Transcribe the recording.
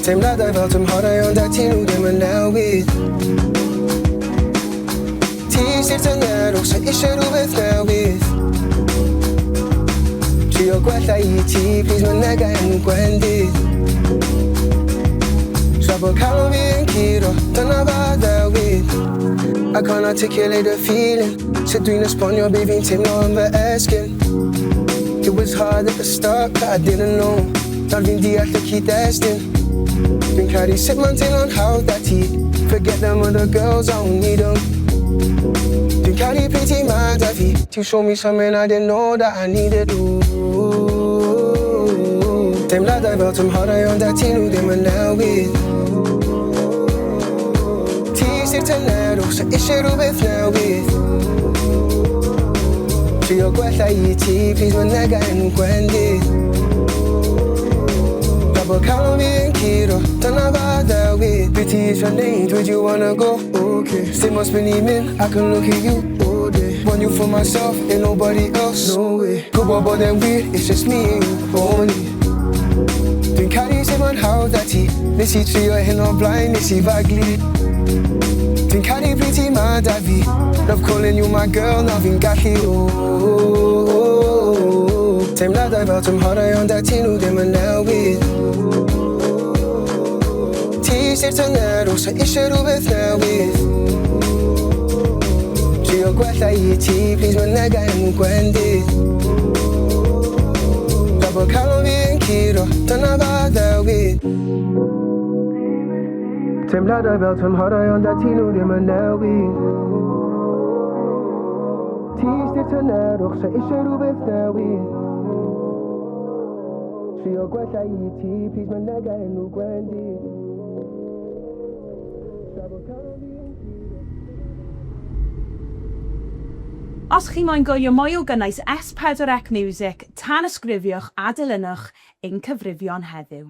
Teimladau fel tymhorau ond a ti nhw ddim yn newid. Ti sy'r tynerwch sy'n eisiau rhywbeth newydd. Trio gwella I ti, please mae'n nega enw gwendid. Tra bod calon fi yn curo, dyna fa ddewid. I can't articulate the feeling. Sut dwi'n esbonio be fi'n teimlo yn fy esgyn. It was hard at the start, but I didn't know. Nawr fi'n deall y cyd-destun. Dwi'n caru sut ma'n teimlo'n hawdd a ti. Forget them other girls, I don't need them. Dwi'n caru pryd ti mad a fi. You showed me something I didn't know that I needed. Teimladau fel tymhorau ond a ti nhw ddim yn newid. Ti sy'r tynerwch sy'n eisiau rhywbeth newydd. Trio gwella I ti, please mae'n nega enw gwendid. Tra bod calon fi yn curo, dyna fa ddewid. Be ti eisiau neud, where'd you wanna go? Okay, dim os byn i'n mynd, I can look at you all day. Want you for myself, ain't nobody else, no way. Gwybod bod e'n weird, it's just me and you only. Dwi'n caru sut mae'n hawdd a ti. Nes I trio hyn o blaen, nes I faglu. Dwi'n caru pryd ti mad a fi. Love calling you my girl, na fi'n gallu. Teimladau fel tymhorau ond a ti nhw ddim yn newid. Ti sy'r tynerwch sy'n eisiau rhywbeth newydd. Trio gwella I ti, please mae'n nega enw gwendid. Tra bod calon fi yn curo, dyna fa ddewid. Teimladau fel tymhorau ond a ti nhw ddim yn newid. Ti sy'r tynerwch sy'n eisiau rhywbeth newydd. Trio gwella I ti, please mae'n nega enw gwendid. Os chi moyn gwylio mwy o gynnwys S4C Miwsig, tan ysgrifiwch a dilynwch ein cyfrifion heddiw.